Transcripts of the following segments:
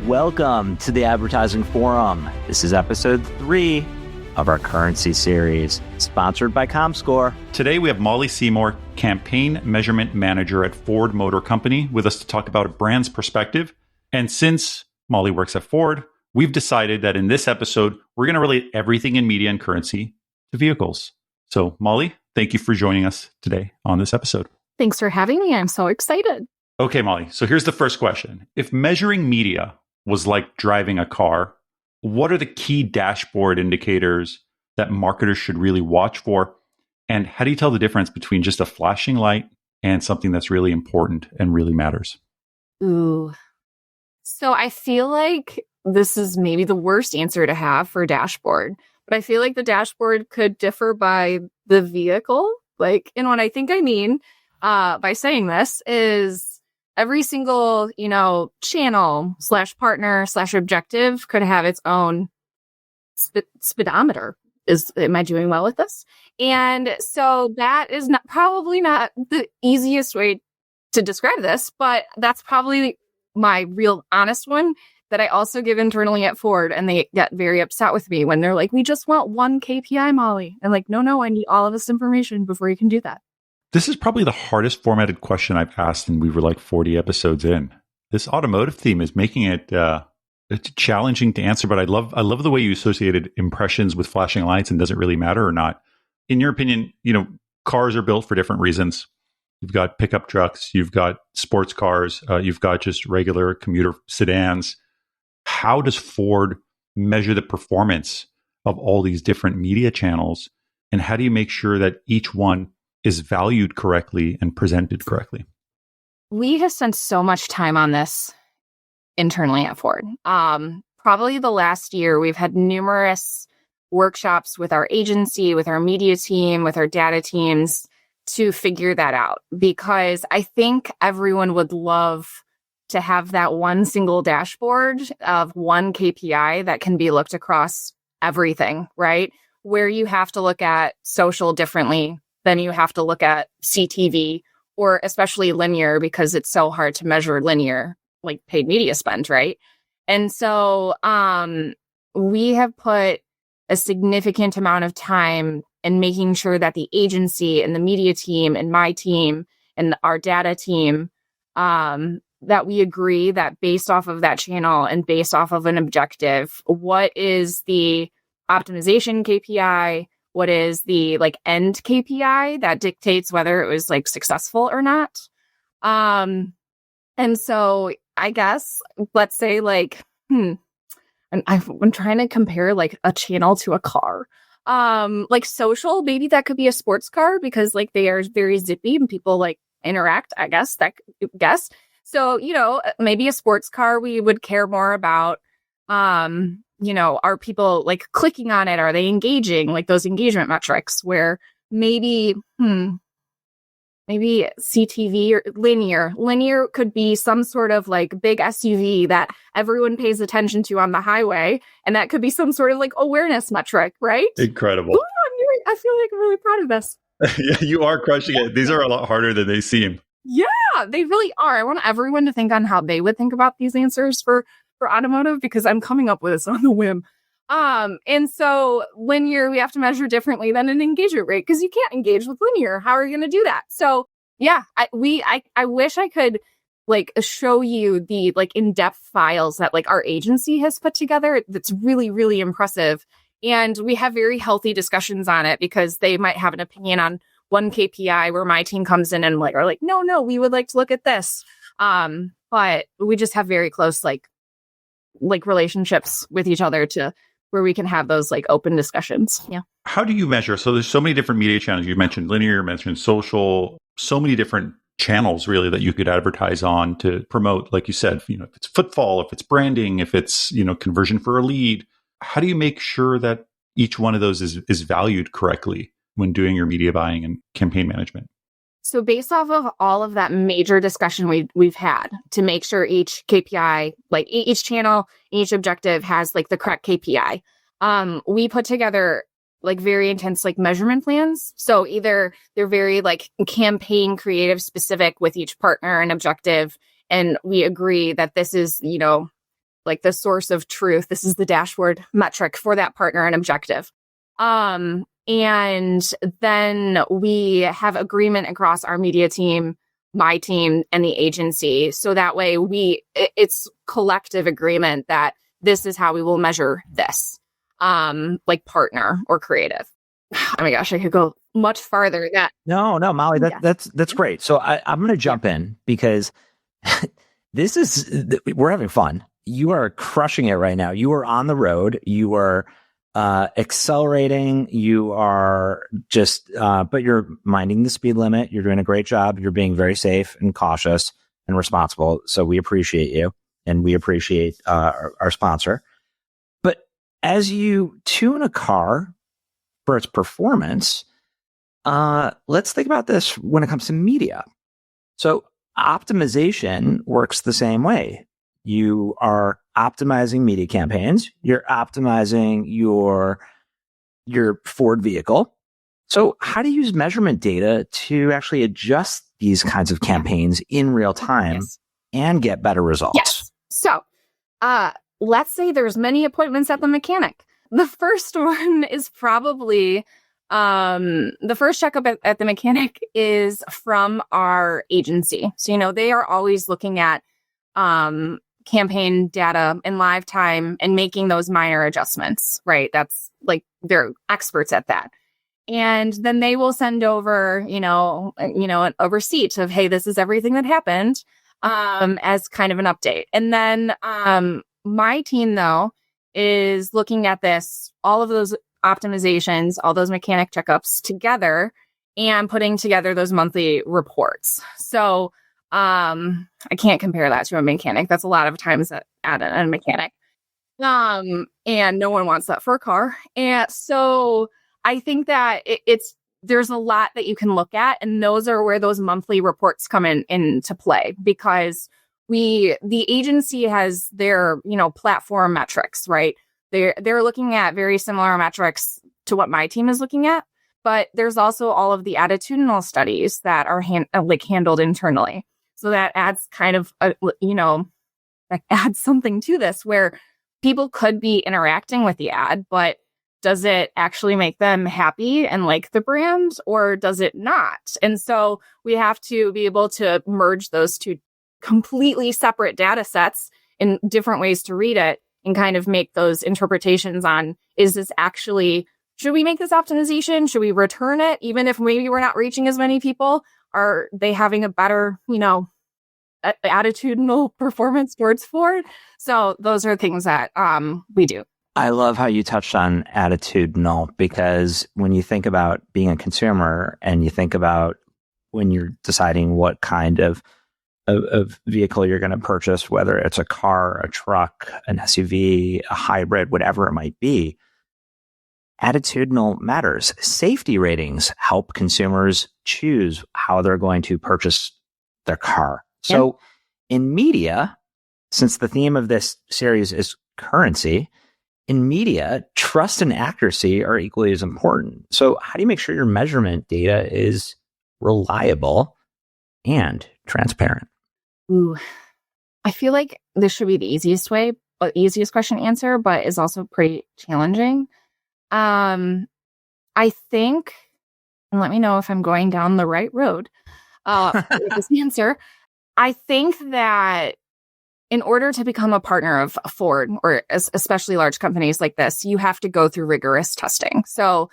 Welcome to the Advertising Forum. This is episode 3 of our currency series, sponsored by ComScore. Today we have Molly Seymour, Campaign Measurement Manager at Ford Motor Company, with us to talk about a brand's perspective. And since Molly works at Ford, we've decided that in this episode, we're going to relate everything in media and currency to vehicles. So Molly, thank you for joining us today on this episode. Thanks for having me. I'm so excited. Okay, Molly. So here's the first question. If measuring media was like driving a car, what are the key dashboard indicators that marketers should really watch for? And how do you tell the difference between just a flashing light and something that's really important and really matters? Ooh. So I feel like this is maybe the worst answer to have for a dashboard, but I feel like the dashboard could differ by the vehicle. And what I think I mean by saying this is every single, channel / partner / objective could have its own speedometer. Am I doing well with this? And so that is probably not the easiest way to describe this, but that's probably my real honest one that I also give internally at Ford. And they get very upset with me when they're like, we just want one KPI, Molly. And no, I need all of this information before you can do that. This is probably the hardest formatted question I've asked, and we were like 40 episodes in. This automotive theme is making it it's challenging to answer, but I love the way you associated impressions with flashing lights and does it really matter or not. In your opinion, cars are built for different reasons. You've got pickup trucks, you've got sports cars, you've got just regular commuter sedans. How does Ford measure the performance of all these different media channels? And how do you make sure that each one is valued correctly and presented correctly? We have spent so much time on this internally at Ford. Probably the last year, we've had numerous workshops with our agency, with our media team, with our data teams to figure that out, because I think everyone would love to have that one single dashboard of one KPI that can be looked across everything, right? Where you have to look at social differently than you have to look at CTV, or especially linear, because it's so hard to measure linear, like paid media spend, right? And so we have put a significant amount of time in making sure that the agency and the media team and my team and our data team, that we agree that based off of that channel and based off of an objective, what is the optimization KPI? What is the end KPI that dictates whether it was successful or not? And so I guess let's say and I'm trying to compare a channel to a car. Social, maybe that could be a sports car because they are very zippy and people interact, I guess. So, maybe a sports car we would care more about. Are people clicking on it? Are they engaging? Those engagement metrics where maybe CTV or linear could be some sort of big SUV that everyone pays attention to on the highway. And that could be some sort of awareness metric, right? Incredible. Ooh, I feel I'm really proud of this. Yeah, you are crushing it. These are a lot harder than they seem. Yeah, they really are. I want everyone to think on how they would think about these answers for automotive, because I'm coming up with this on the whim. And so linear, we have to measure differently than an engagement rate, because you can't engage with linear. How are you going to do that? So yeah, I wish I could show you the in-depth files that our agency has put together. That's really, really impressive. And we have very healthy discussions on it, because they might have an opinion on one KPI where my team comes in and are no, we would like to look at this. But we just have very close relationships with each other to where we can have those open discussions. Yeah. How do you measure? So there's so many different media channels. You mentioned linear, you mentioned social, so many different channels really that you could advertise on to promote, like you said, if it's footfall, if it's branding, if it's, conversion for a lead. How do you make sure that each one of those is valued correctly when doing your media buying and campaign management? So based off of all of that major discussion we've had to make sure each KPI, each channel, each objective has the correct KPI, we put together very intense measurement plans. So either they're very campaign creative specific with each partner and objective, and we agree that this is like the source of truth. This is the dashboard metric for that partner and objective. And then we have agreement across our media team, my team, and the agency. So that way it's collective agreement that this is how we will measure this, like partner or creative. Oh my gosh, I could go much farther. No, Molly, that's great. So I'm going to jump in because we're having fun. You are crushing it right now. You are on the road. You are accelerating. You are just, but you're minding the speed limit. You're doing a great job. You're being very safe and cautious and responsible. So we appreciate you, and we appreciate our sponsor. But as you tune a car for its performance, let's think about this when it comes to media. So optimization works the same way. You are optimizing media campaigns. You're optimizing your Ford vehicle. So how do you use measurement data to actually adjust these kinds of campaigns in real time and get better results? Yes. So let's say there's many appointments at the mechanic. The first one is probably the first checkup at the mechanic is from our agency. So, they are always looking at campaign data in live time and making those minor adjustments, right? That's like, they're experts at that. And then they will send over, a receipt of, hey, this is everything that happened, as kind of an update. And then my team, though, is looking at this, all of those optimizations, all those mechanic checkups together and putting together those monthly reports. So I can't compare that to a mechanic. That's a lot of times at a mechanic. And no one wants that for a car. And so I think that there's a lot that you can look at, and those are where those monthly reports come into play, because the agency has their, platform metrics, right? They're looking at very similar metrics to what my team is looking at, but there's also all of the attitudinal studies that are handled internally. So that adds kind of, that adds something to this, where people could be interacting with the ad, but does it actually make them happy and like the brand, or does it not? And so we have to be able to merge those two completely separate data sets in different ways to read it and kind of make those interpretations on, is this actually, should we make this optimization? Should we return it? Even if maybe we're not reaching as many people, are they having a better, attitudinal performance towards Ford? So those are things that we do. I love how you touched on attitudinal, because when you think about being a consumer and you think about when you're deciding what kind of vehicle you're going to purchase, whether it's a car, a truck, an SUV, a hybrid, whatever it might be, attitudinal matters. Safety ratings help consumers choose how they're going to purchase their car. So in media, since the theme of this series is currency, in media, trust and accuracy are equally as important. So how do you make sure your measurement data is reliable and transparent? Ooh, I feel like this should be the easiest question to answer, but is also pretty challenging. I think, and let me know if I'm going down the right road with this answer. I think that in order to become a partner of Ford, or especially large companies like this, you have to go through rigorous testing. So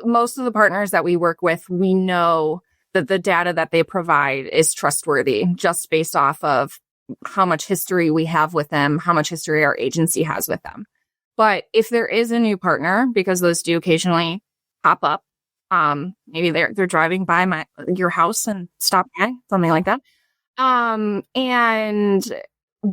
most of the partners that we work with, we know that the data that they provide is trustworthy, just based off of how much history we have with them, how much history our agency has with them. But if there is a new partner, because those do occasionally pop up, maybe they're driving by your house and stop by, something like that. And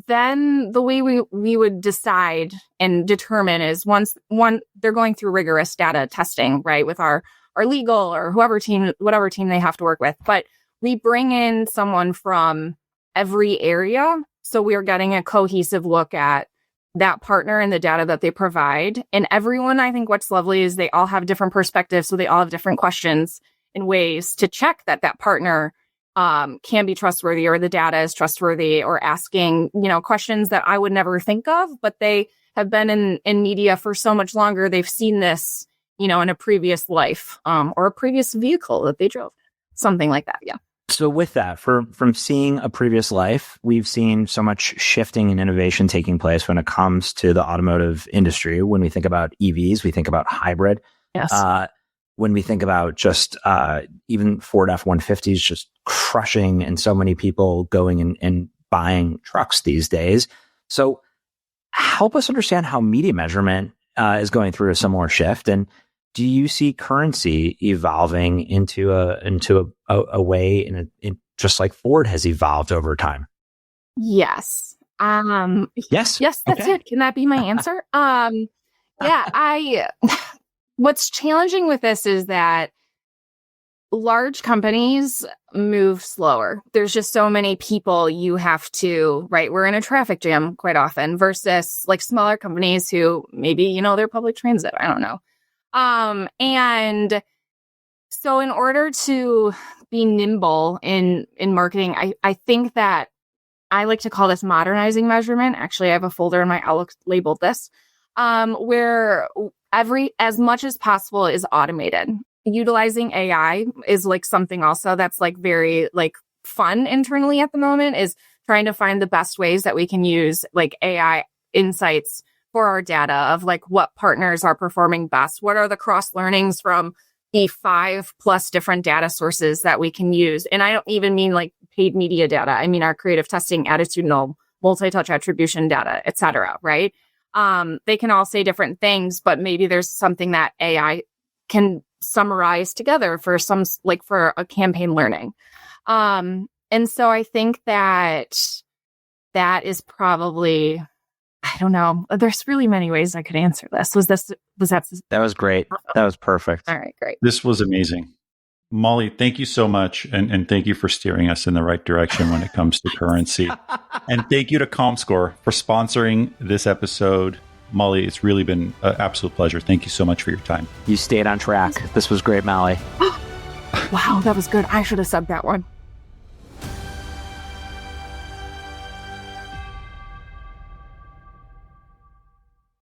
then the way we would decide and determine is they're going through rigorous data testing, right, with our legal or whatever team they have to work with. But we bring in someone from every area, so we're getting a cohesive look at that partner and the data that they provide. And everyone, I think what's lovely is they all have different perspectives, so they all have different questions and ways to check that partner can be trustworthy, or the data is trustworthy, or asking, questions that I would never think of, but they have been in media for so much longer. They've seen this, in a previous life, or a previous vehicle that they drove, something like that. Yeah. So with that, from seeing a previous life, we've seen so much shifting and innovation taking place when it comes to the automotive industry. When we think about EVs, we think about hybrid. Yes. When we think about just even Ford F-150s just crushing, and so many people going and buying trucks these days. So help us understand how media measurement is going through a similar shift. And do you see currency evolving into a way in just like Ford has evolved over time? Yes. Yes. Yes, that's okay. it. Can that be my answer? What's challenging with this is that large companies move slower. There's just so many people you have to, right? We're in a traffic jam quite often versus like smaller companies who maybe, they're public transit. I don't know. And so in order to be nimble in marketing, I think that I like to call this modernizing measurement. Actually, I have a folder in my Outlook labeled this, where as much as possible is automated. Utilizing AI is like something also that's like very like fun internally at the moment, is trying to find the best ways that we can use like AI insights for our data of like what partners are performing best. What are the cross learnings from the 5+ different data sources that we can use? And I don't even mean like paid media data. I mean our creative testing, attitudinal, multi-touch attribution data, et cetera, right? They can all say different things, but maybe there's something that AI can summarize together for for a campaign learning. And so I think that is probably, I don't know. There's really many ways I could answer this. That was great. That was perfect. All right, great. This was amazing. Molly, thank you so much. And thank you for steering us in the right direction when it comes to currency. And thank you to ComScore for sponsoring this episode. Molly, it's really been an absolute pleasure. Thank you so much for your time. You stayed on track. This was great, Molly. Wow, that was good. I should have said that one.